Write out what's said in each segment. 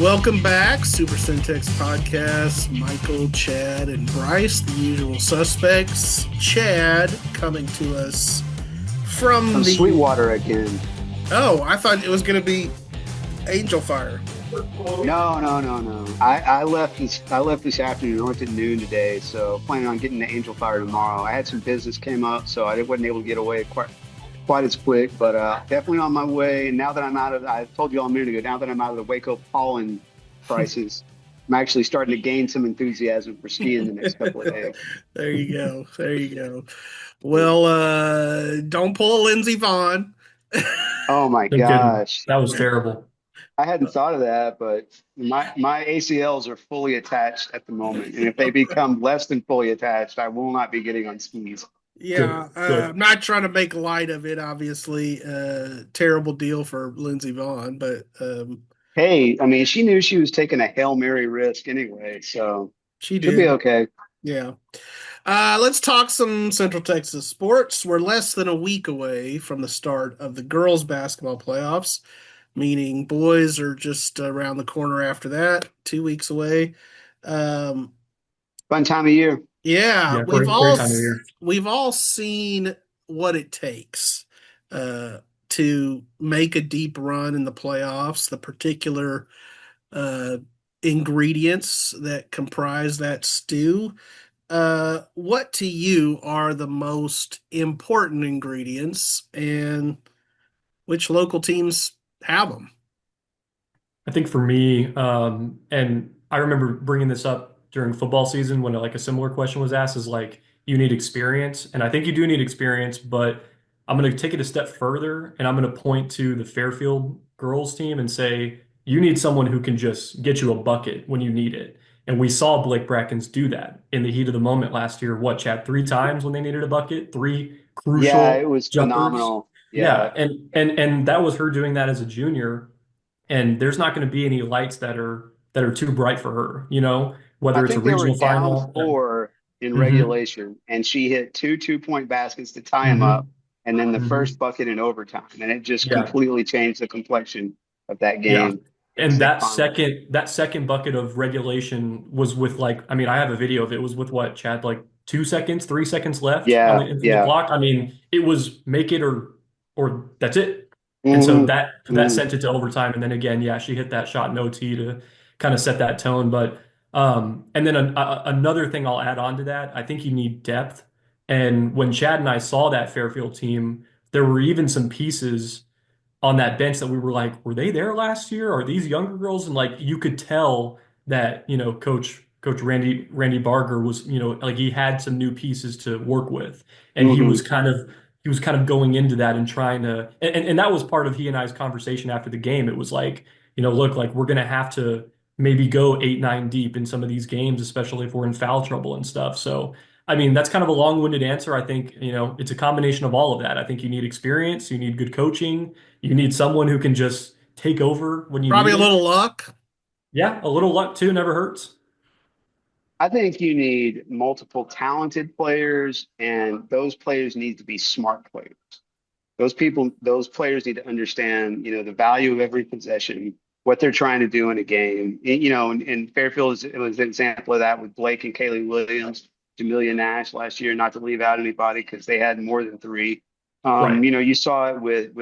Welcome back, Super Centex Podcast. Michael, Chad, and Bryce, the usual suspects. Chad coming to us from the Sweetwater again. Oh, I thought it was going to be Angel Fire. No. I left this afternoon. I went at noon today, so planning on getting to Angel Fire tomorrow. I had some business came up, so I wasn't able to get away quite as quick, but definitely on my way. And now that I told you all a minute ago, now that I'm out of the Waco pollen crisis, I'm actually starting to gain some enthusiasm for skiing the next couple of days. There you go. Well, don't pull a Lindsey Vaughn. Oh my gosh. That was terrible. I hadn't thought of that, but my ACLs are fully attached at the moment. And if they become less than fully attached, I will not be getting on skis. Yeah, I'm not trying to make light of it, obviously. Terrible deal for Lindsey Vaughn, but hey, I mean, she knew she was taking a Hail Mary risk anyway, so she she'll be okay. Yeah. Let's talk some Central Texas sports. We're less than a week away from the start of the girls' basketball playoffs, meaning boys are just around the corner after that, 2 weeks away. Fun time of year. Yeah, great time of year. We've all seen what it takes to make a deep run in the playoffs, the particular ingredients that comprise that stew. What to you are the most important ingredients, and which local teams have them? I think for me, and I remember bringing this up during football season when like a similar question was asked, is like, you need experience. And I think you do need experience, but I'm going to take it a step further and I'm going to point to the Fairfield girls team and say, you need someone who can just get you a bucket when you need it. And we saw Blake Brackens do that in the heat of the moment last year. What, Chad, 3 times when they needed a bucket? 3 crucial Yeah, it was jumpers. phenomenal. Yeah. And that was her doing that as a junior. And there's not going to be any lights that are too bright for her, whether I it's a think they were regional down final. 4 in Mhm. regulation, and she hit 2 2-point baskets to tie them up, and then the first bucket in overtime, and it just completely changed the complexion of that game. Yeah. And that second bucket of regulation was with I have a video of it. It was with what, Chad, like 2 seconds, 3 seconds left on the clock. I mean, it was make it or that's it. And so that sent it to overtime. And then again, she hit that shot in OT to kind of set that tone. But and then another thing I'll add on to that, I think you need depth. And when Chad and I saw that Fairfield team, there were even some pieces on that bench that we were like, were they there last year? Are these younger girls? And like you could tell that, Coach Randy Barger was, like he had some new pieces to work with. And he was kind of going into that and trying to, and that was part of he and I's conversation after the game. It was like, look, like we're going to have to maybe go 8-9 deep in some of these games, especially if we're in foul trouble and stuff. So, I mean, that's kind of a long-winded answer. I think, it's a combination of all of that. I think you need experience, you need good coaching, you need someone who can just take over when you Probably need a little luck. Yeah, a little luck too, never hurts. I think you need multiple talented players, and those players need to be smart players. Those players need to understand, the value of every possession, what they're trying to do in a game. And Fairfield was an example of that with Blake and Kaylee Williams, Jamelia Nash last year, not to leave out anybody because they had more than 3. Right. You saw it with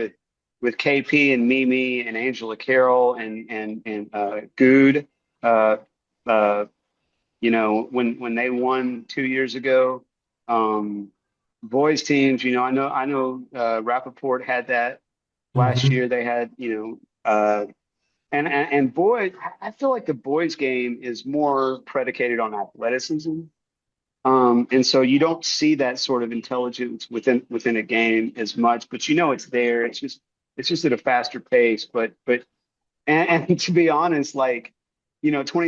KP and Mimi and Angela Carroll and Good. When they won 2 years ago, boys teams, I know Rappaport had that last year. They had, and boys, I feel like the boys game is more predicated on athleticism. And so you don't see that sort of intelligence within a game as much, but it's there. It's just at a faster pace. But to be honest, 20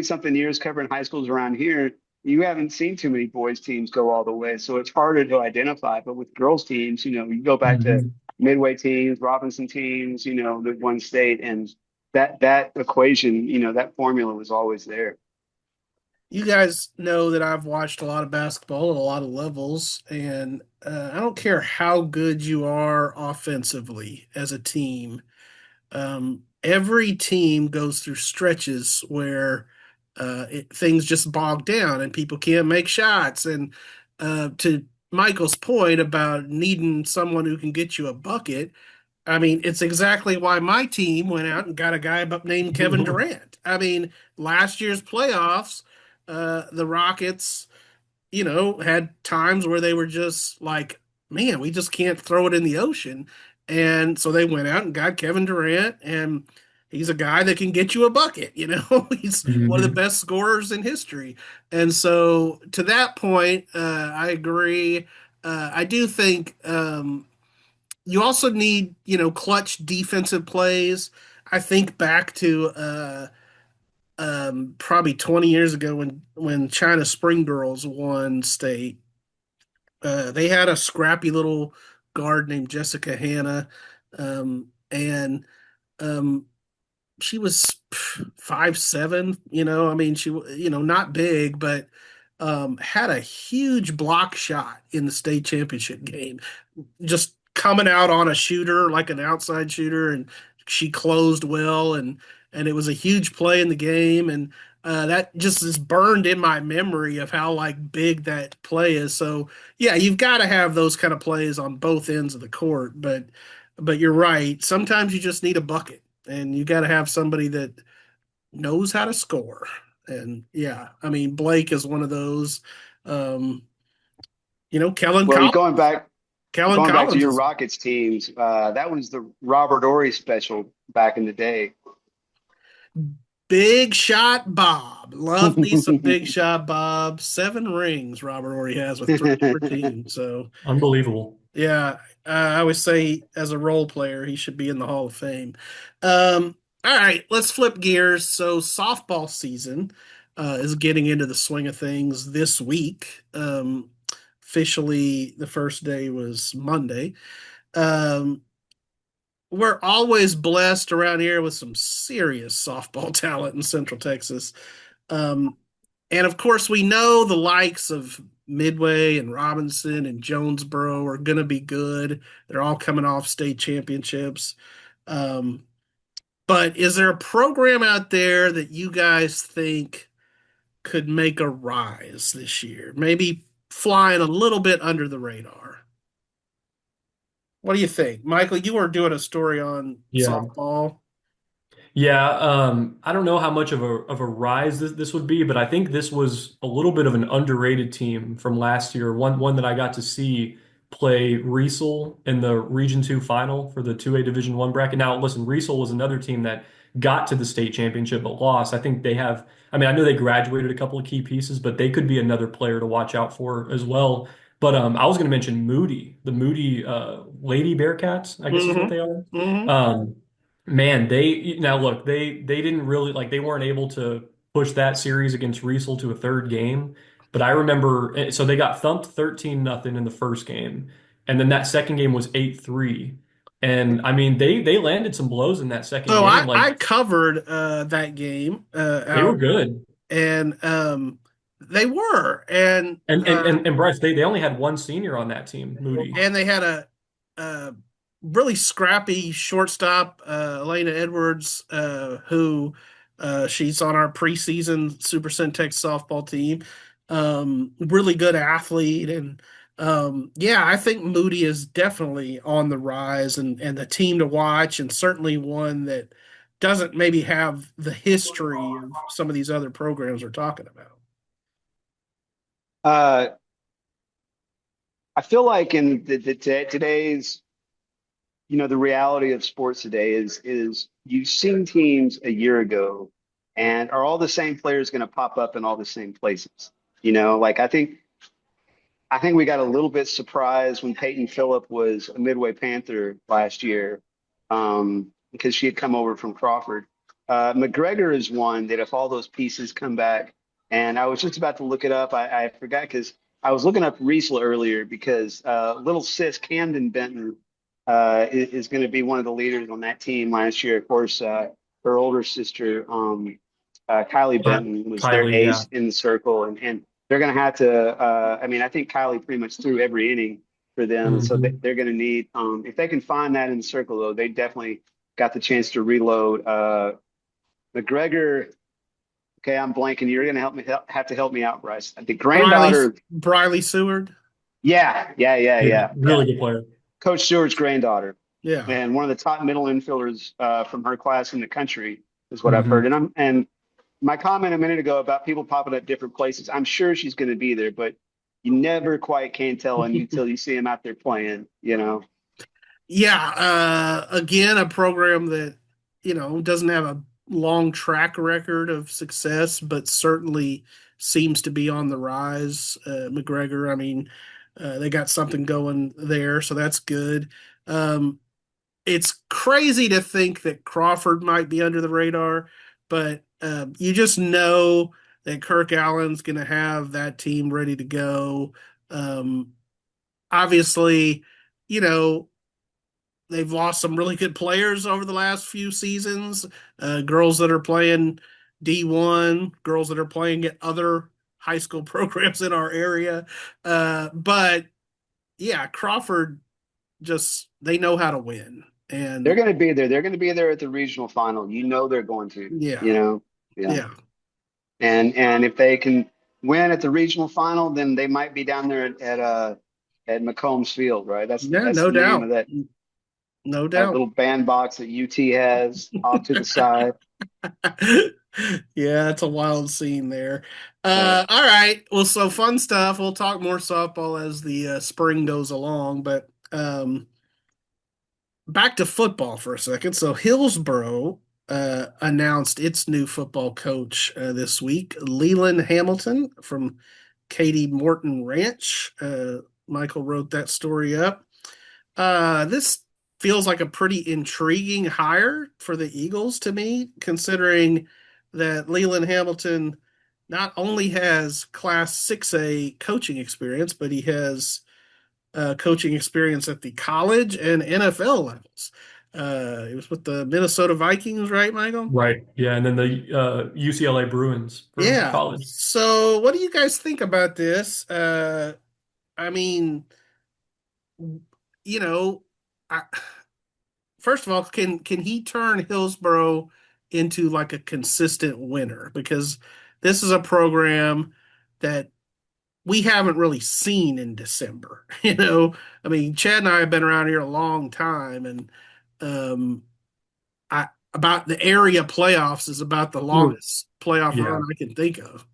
something years covering high schools around here, you haven't seen too many boys teams go all the way. So it's harder to identify. But with girls teams, you go back to Midway teams, Robinson teams, that won state, and that equation, that formula was always there. You guys know that I've watched a lot of basketball at a lot of levels, and I don't care how good you are offensively as a team. every team goes through stretches where things just bog down and people can't make shots. And to Michael's point about needing someone who can get you a bucket, I mean, it's exactly why my team went out and got a guy named Kevin Durant. I mean, last year's playoffs, the Rockets, had times where they were just like, man, we just can't throw it in the ocean. And so they went out and got Kevin Durant, and he's a guy that can get you a bucket. He's one of the Mhm. best scorers in history. And so to that point, I agree. I do think you also need, clutch defensive plays. I think back to probably 20 years ago when China Spring Girls won state. They had a scrappy little guard named Jessica Hanna, and um, she was 5'7". I mean, not big, but had a huge block shot in the state championship game, just coming out on a shooter like an outside shooter, and she closed well, and it was a huge play in the game, and that just is burned in my memory of how like big that play is. So yeah, you've got to have those kind of plays on both ends of the court, but you're right. Sometimes you just need a bucket, and you got to have somebody that knows how to score. And yeah, I mean Blake is one of those. Um, Kellen Well, Collins. Kellen going back to Collins your is Rockets teams, that was the Robert Ory special back in the day. Big Shot Bob. Love me some Big Shot Bob. 7 rings Robert Ory has with 3 different teams. So Unbelievable. yeah, I always say as a role player, he should be in the Hall of Fame. All right, let's flip gears. So softball season is getting into the swing of things this week. Officially, the first day was Monday. Um, we're always blessed around here with some serious softball talent in Central Texas. Um, and of course, we know the likes of Midway and Robinson and Jonesboro are going to be good. They're all coming off state championships. Um, but is there a program out there that you guys think could make a rise this year? Maybe flying a little bit under the radar. What do you think? Michael, you were doing a story on Yeah. softball. Yeah, I don't know how much of a rise this would be, but I think this was a little bit of an underrated team from last year. One that I got to see play Riesel in the Region 2 final for the 2A Division 1 bracket. Now, listen, Riesel was another team that got to the state championship but lost. I think they have, I mean, I know they graduated a couple of key pieces, but they could be another player to watch out for as well. But I was going to mention Moody, the Moody Lady Bearcats, I guess is what Mm-hmm. they are. Mm-hmm. Um, Man, they now look, they didn't really like they weren't able to push that series against Riesel to a third game. But I remember so they got thumped 13-0 in the first game. And then that second game was 8-3. And I mean they landed some blows in that second So I, game. Like I covered that game they were out, good. and they were, and And Bryce, they only had one senior on that team, Moody. and they had a really scrappy shortstop, Elena Edwards, who she's on our preseason Super Centex softball team. Really good athlete, and yeah, I think Moody is definitely on the rise, and the team to watch, and certainly one that doesn't maybe have the history of some of these other programs we're talking about. uh, I feel like in today's, the reality of sports today is you've seen teams a year ago, and are all the same players going to pop up in all the same places? Like I think we got a little bit surprised when Peyton Phillip was a Midway Panther last year, because she had come over from Crawford. McGregor is one that if all those pieces come back, and I was just about to look it up, I forgot because I was looking up Riesel earlier because little sis Camden Benton is going to be one of the leaders on that team last year. Of course, her older sister, Kylie Benton, was their Kylie, yeah. ace in the circle, and they're going to have to. I mean, I think Kylie pretty much threw every inning for them, and so Mhm. they're going to need. If they can find that in the circle, though, they definitely got the chance to reload. McGregor. Okay, I'm blanking. You're going to have to help me out, Bryce. The granddaughter. Briley Seward. Yeah. Really good player. Coach Stewart's granddaughter. Yeah. And one of the top middle infielders from her class in the country is what I've heard. And my comment a minute ago about people popping up different places, I'm sure she's going to be there, but you never quite can tell until you see him out there playing, you know. Yeah. Again, a program that, doesn't have a long track record of success, but certainly seems to be on the rise. McGregor, I mean, they got something going there, so that's good. It's crazy to think that Crawford might be under the radar, but you just know that Kirk Allen's going to have that team ready to go. Obviously, they've lost some really good players over the last few seasons. Girls that are playing D1, girls that are playing at other high school programs in our area. But yeah, Crawford they know how to win. And they're going to be there. They're going to be there at the regional final. They're going to. Yeah. Yeah. And if they can win at the regional final, then they might be down there at McCombs Field, right? That's no the doubt. name of that. No That doubt. little bandbox that UT has off to the side. Yeah, it's a wild scene there. All right. Well, so fun stuff. We'll talk more softball as the spring goes along, but back to football for a second. So Hillsboro announced its new football coach this week, Leland Hamilton from Katie Morton Ranch. Michael wrote that story up. This feels like a pretty intriguing hire for the Eagles to me, considering that Leland Hamilton not only has Class 6A coaching experience, but he has coaching experience at the college and NFL levels. He was with the Minnesota Vikings, right, Michael? Right. Yeah, and then the UCLA Bruins for college. So what do you guys think about this? I mean, first of all, can he turn Hillsboro into like a consistent winner? Because this is a program that we haven't really seen in December. I mean, Chad and I have been around here a long time, and about the area playoffs is about the longest playoff run I can think of.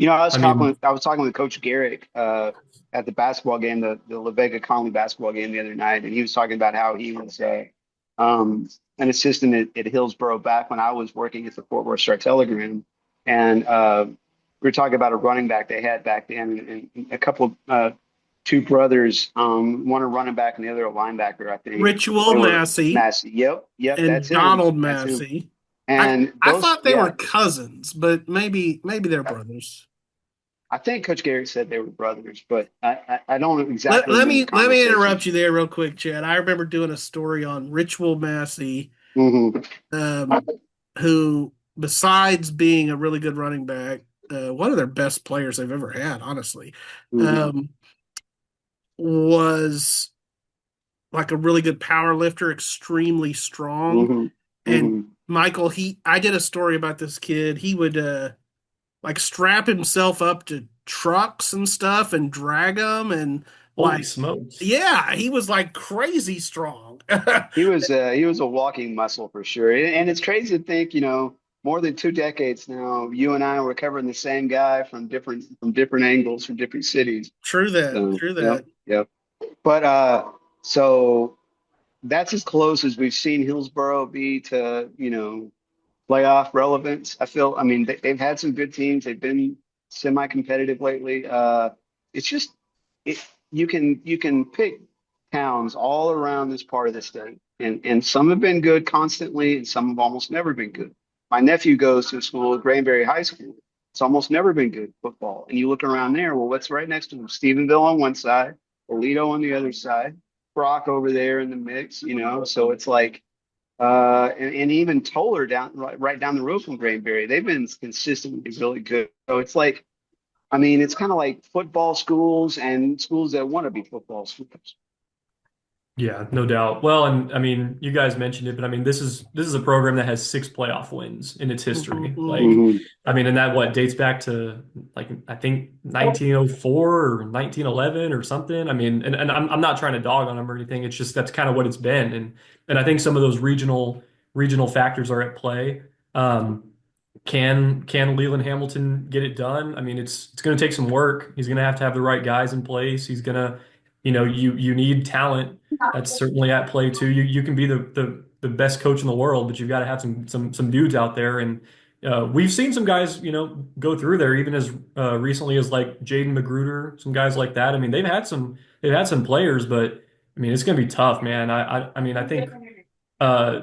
I was talking with Coach Garrick at the basketball game, the la-vega Conley basketball game the other night, and he was talking about how he was an assistant at Hillsboro back when I was working at the Fort Worth Star Telegram, and we were talking about a running back they had back then, and a couple of two brothers, one a running back and the other a linebacker, I think. Ritual Massey. Yep, and that's Donald him. Massey. And I thought they were cousins, but maybe they're brothers. I think Coach Garrett said they were brothers, but I don't exactly. Let me interrupt you there real quick, Chad. I remember doing a story on Ritual Massey, who, besides being a really good running back, one of their best players they've ever had, honestly, was like a really good power lifter, extremely strong. And Michael, I did a story about this kid. He would like strap himself up to trucks and stuff and drag them, and holy smokes. Yeah, he was like crazy strong. He was a walking muscle for sure. And it's crazy to think, more than 2 decades now, you and I were covering the same guy from different angles, from different cities. True that. Yep. But so that's as close as we've seen Hillsboro be to, playoff relevance. I mean, they've had some good teams. They've been semi-competitive lately. It's just you can pick towns all around this part of the state, and some have been good constantly, and some have almost never been good. My nephew goes to a school at Granbury High School. It's almost never been good football. And you look around there, well, what's right next to them? Stephenville on one side, Toledo on the other side, Brock over there in the mix, So it's like, and even Toller right down the road from Granbury, they've been consistently really good. So it's like, I mean, it's kind of like football schools and schools that want to be football schools. Yeah, no doubt. Well, and I mean, you guys mentioned it, but I mean, this is a program that has 6 playoff wins in its history. Mm-hmm. Like, Hmm. I mean, and that what dates back to like I think 1904 or 1911 or something. I mean, and I'm not trying to dog on them or anything. It's just that's kind of what it's been, and I think some of those regional factors are at play. Um, can Leland Hamilton get it done? I mean, it's going to take some work. He's going to have the right guys in place. He's going to, you need talent. That's certainly at play too. You can be the best coach in the world, but you've got to have some dudes out there. And we've seen some guys, go through there even as recently as like Jaden Magruder, some guys like that. I mean, they've had some players, but I mean, it's going to be tough, man. I mean, uh,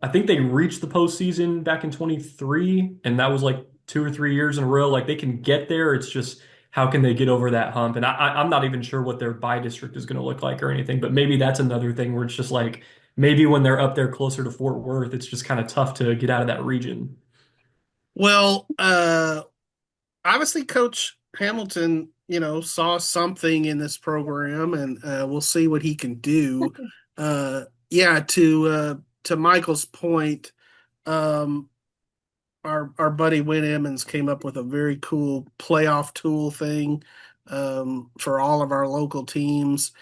I think they reached the postseason back in 23, and that was like 2 or 3 years in a row. Like they can get there. It's just how can they get over that hump? And I'm not even sure what their bye district is going to look like or anything. But maybe that's another thing where it's just like maybe when they're up there closer to Fort Worth, it's just kind of tough to get out of that region. Well, obviously, Coach Hamilton, saw something in this program, and we'll see what he can do. Yeah, to Michael's point, um, our buddy Win Emmons came up with a very cool playoff tool thing for all of our local teams.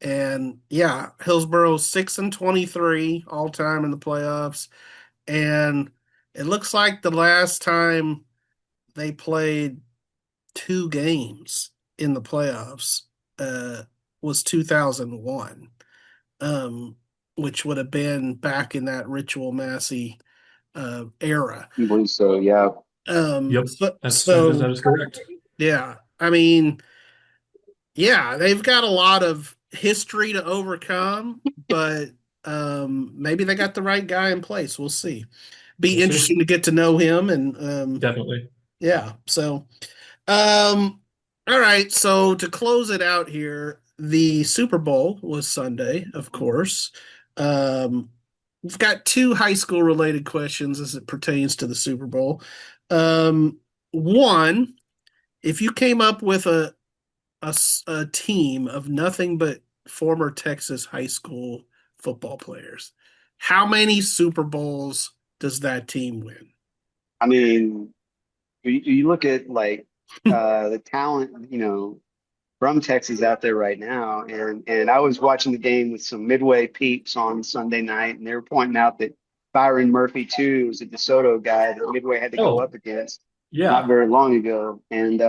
And yeah, Hillsboro's 6-23 all time in the playoffs. And it looks like the last time they played 2 games in the playoffs uh, was 2001, um, which would have been back in that Ritual Massey era. I believe so. Yeah. Yep, So, that is correct. yeah, I mean, yeah, they've got a lot of history to overcome, but maybe they got the right guy in place. We'll see. Be We'll see. interesting to get to know him, and Definitely. yeah. So, um, all right. So to close it out here, the Super Bowl was Sunday, of course. Um, we've got two high school related questions as it pertains to the Super Bowl. One, if you came up with a team of nothing but former Texas high school football players, how many Super Bowls does that team win? I mean, you look at like the talent, from Texas out there right now, and I was watching the game with some Midway peeps on Sunday night, and they were pointing out that Byron Murphy too was a DeSoto guy that Midway had to go Oh, up against not yeah. very long ago, and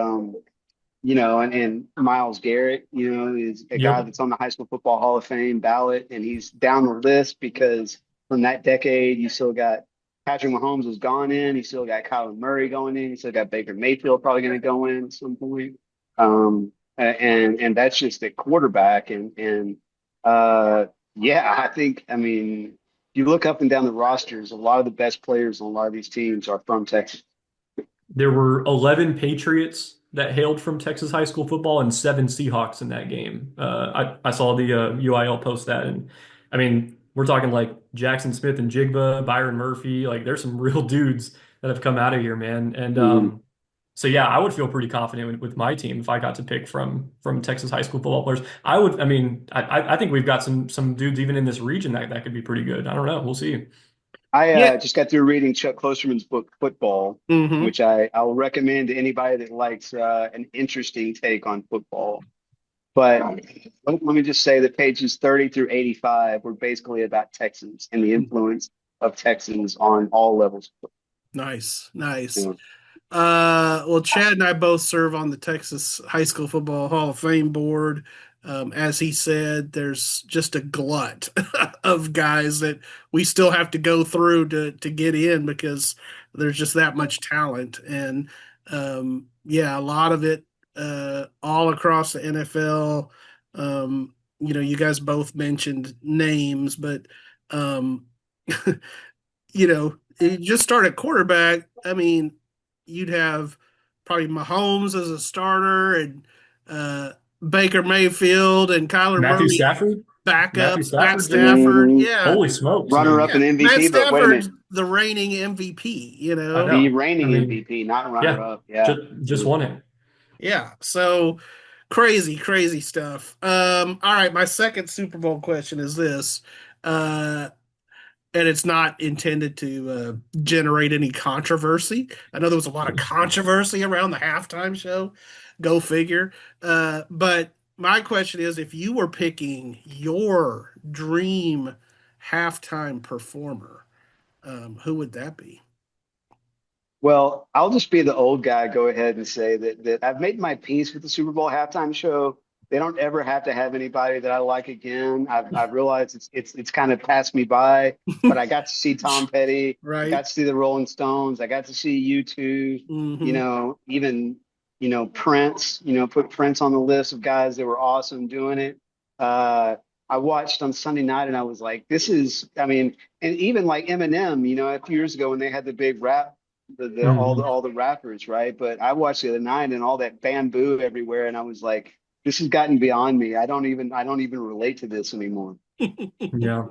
and Miles Garrett, is a guy Yep. that's on the High School Football Hall of Fame ballot, and he's down the list because from that decade, you still got Patrick Mahomes has gone in, you still got Kyler Murray going in, you still got Baker Mayfield probably going to go in at some point, and that's just at quarterback, uh, yeah, I mean, you look up and down the rosters, a lot of the best players on a lot of these teams are from Texas. There were 11 Patriots that hailed from Texas high school football and 7 Seahawks in that game. I saw the UIL post that. And I mean, we're talking like Jackson Smith and Jigba, Byron Murphy. Like, there's some real dudes that have come out of here, man. And Mhm. so, yeah, I would feel pretty confident with my team if I got to pick from Texas high school football players. I mean, I think we've got some dudes even in this region that could be pretty good. I don't know. We'll see. I Yeah. just got through reading Chuck Klosterman's book Football, Mm-hmm. which I'll recommend to anybody that likes an interesting take on football. But let me just say that pages 30 through 85 were basically about Texans and the influence of Texans on all levels. Nice, nice. You know. Well, Chad and I both serve on the Texas High School Football Hall of Fame board. As he said, there's just a glut of guys that we still have to go through to get in because there's just that much talent. And yeah, a lot of it all across the NFL. You guys both mentioned names, but um, you just start at quarterback. I mean, you'd have probably Mahomes as a starter and uh, Baker Mayfield and Kyler Matthew Murray Stafford? Matthew backups. Matt Stafford did? Stafford, Mhm. yeah, Holy smokes. I Runner up mean, in yeah. Matt MVP, but wait a Stafford's minute, the reigning MVP. I the know. I reigning mean, MVP, not runner yeah, up. Yeah. just won it. Yeah. So Crazy, crazy stuff. All right, my second Super Bowl question is this. Uh, and it's not intended to generate any controversy. I know there was a lot of controversy around the halftime show. Go figure. But my question is, if you were picking your dream halftime performer, who would that be? Well, I'll just be the old guy. Go ahead and say that I've made my peace with the Super Bowl halftime show. They don't ever have to have anybody that I like again. I've realized it's kind of passed me by. But I got to see Tom Petty. I Right? got to see the Rolling Stones. I got to see U2. Hmm. Even Prince. Put Prince on the list of guys that were awesome doing it. Uh, I watched on Sunday night and I was like, this is. I mean, and even like Eminem. A few years ago when they had the big rap Hmm. all the rappers, right? But I watched the other night and all that bamboo everywhere, and I was like, this has gotten beyond me. I don't even relate to this anymore. Yeah.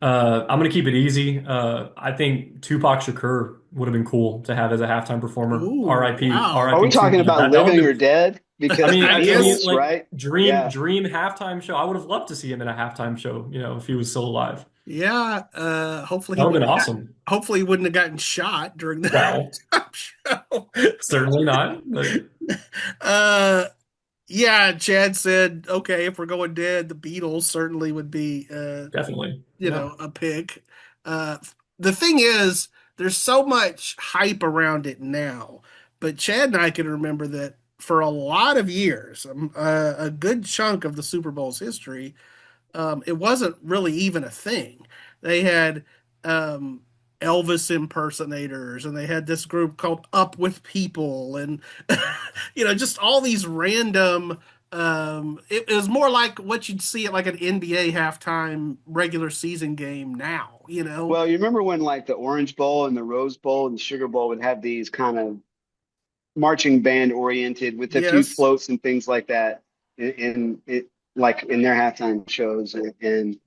I'm gonna keep it easy. I think Tupac Shakur would have been cool to have as a halftime performer. Ooh, R.I.P. Are R.I.P. we talking Tupac. about That would living have or been. dead? I Because mean, I I mean, guess. Beatles, like right? dream Yeah. dream halftime show. I would have loved to see him in a halftime show. If he was still alive, Yeah. Hopefully he that would have wouldn't been have got, awesome. hopefully he wouldn't have gotten shot during the Well, halftime show. certainly not, but Uh, yeah, Chad said, okay, if we're going dead, the Beatles certainly would be, definitely, yeah. a pick. Uh, the thing is, there's so much hype around it now, but Chad and I can remember that for a lot of years, a good chunk of the Super Bowl's history, it wasn't really even a thing. They had um, Elvis impersonators, and they had this group called Up with People, and just all these random. It was more like what you'd see at like an NBA halftime regular season game now. Well, you remember when like the Orange Bowl and the Rose Bowl and the Sugar Bowl would have these kind of marching band oriented with a few Yes, floats and things like that in it like in their halftime shows and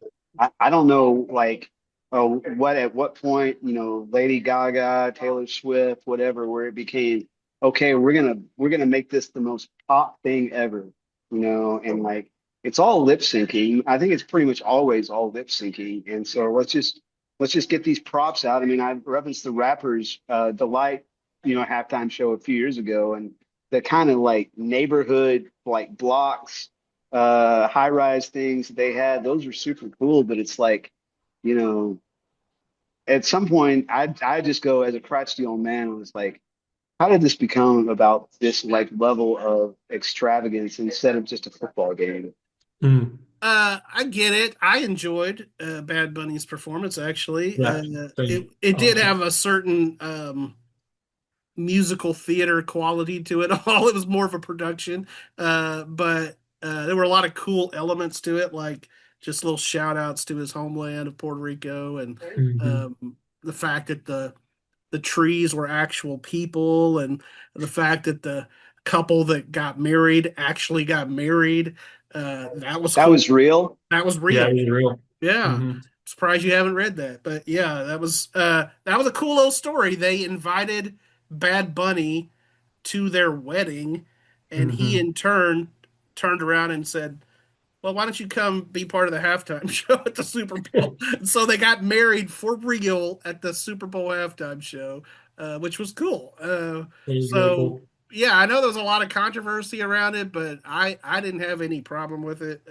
I don't know like what at what point Lady Gaga, Taylor Swift, whatever, where it became okay, we're gonna make this the most pop thing ever, and like it's all lip syncing. I think it's pretty much always all lip syncing, and so let's just get these props out. I mean, I referenced the rappers Delight halftime show a few years ago, and the kind of like neighborhood like blocks, high rise things that they had, those were super cool. But it's like, you know, at some point, I just go as a crotchety old man and was like, how did this become about this like level of extravagance instead of just a football game? Mm. I get it. I enjoyed Bad Bunny's performance. Actually, Yeah, it did awesome. have a certain musical theater quality to it all. It was more of a production, but there were a lot of cool elements to it, like just little shout outs to his homeland of Puerto Rico, and Hmm. the fact that the trees were actual people, and the fact that the couple that got married actually got married. That was That cool. was real. That was Yeah, real. it was real. Yeah. Hmm. Surprised you haven't read that. But yeah, that was a cool little story. They invited Bad Bunny to their wedding, and he Hmm. in turn turned around and said, well, why don't you come be part of the halftime show at the Super Bowl? And so they got married for real at the Super Bowl halftime show, which was cool. It was really So cool. yeah, I know there was a lot of controversy around it, but I didn't have any problem with it.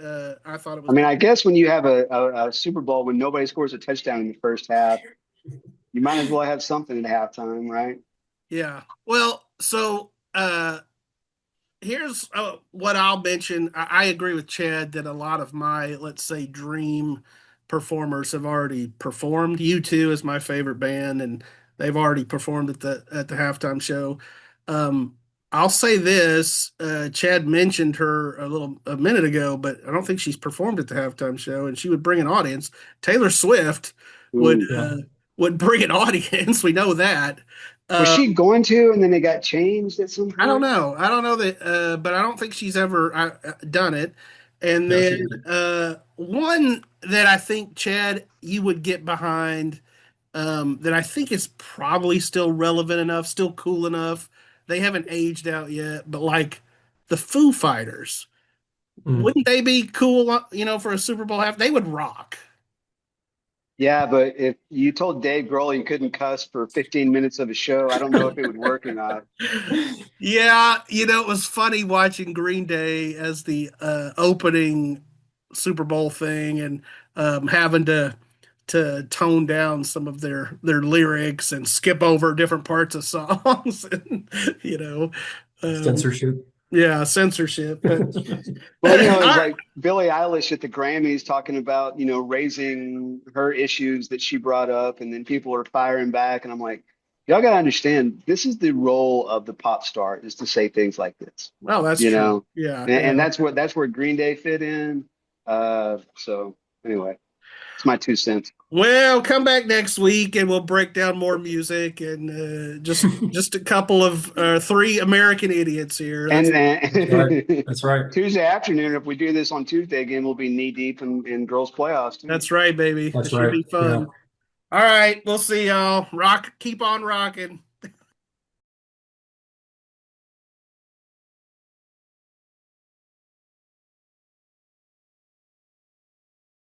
I thought it I was mean, good. I guess when you have a Super Bowl when nobody scores a touchdown in the first half, you might as well have something at halftime, right? Yeah. Well, so here's what I'll mention. I agree with Chad that a lot of my, let's say, dream performers have already performed. U2 is my favorite band, and they've already performed at the halftime show. Um, I'll say this: Chad mentioned her a minute ago, but I don't think she's performed at the halftime show, and she would bring an audience. Taylor Swift would Ooh. Yeah. would bring an audience. We know that. Was Uh, she going to, and then they got changed at some I don't point? know. I don't know that, but I don't think she's ever done it. And No, then she didn't. one that I think Chad you would get behind, that I think is probably still relevant enough, still cool enough. They haven't aged out yet, but like the Foo Fighters. wouldn't they be cool, for a Super Bowl half? They would rock. Yeah, but if you told Dave Grohl he couldn't cuss for 15 minutes of a show, I don't know if it would work or not. Yeah, it was funny watching Green Day as the opening Super Bowl thing and having to tone down some of their lyrics and skip over different parts of songs and um, Censorship. yeah, censorship. But Well, it's I, like Billie Eilish at the Grammys talking about, raising her issues that she brought up, and then people are firing back. And I'm like, y'all got to understand, this is the role of the pop star is to say things like this, well, that's true. Yeah, and yeah. that's where Green Day fit in. So anyway, it's my 2 cents. Well, come back next week and we'll break down more music and just a couple of three American idiots here. That's And That's right. That's right. Tuesday afternoon, if we do this on Tuesday again, we'll be knee deep in girls' playoffs too. that's right, baby. It That's should right. be Yeah. fun. All right, we'll see y'all. Rock, keep on rocking.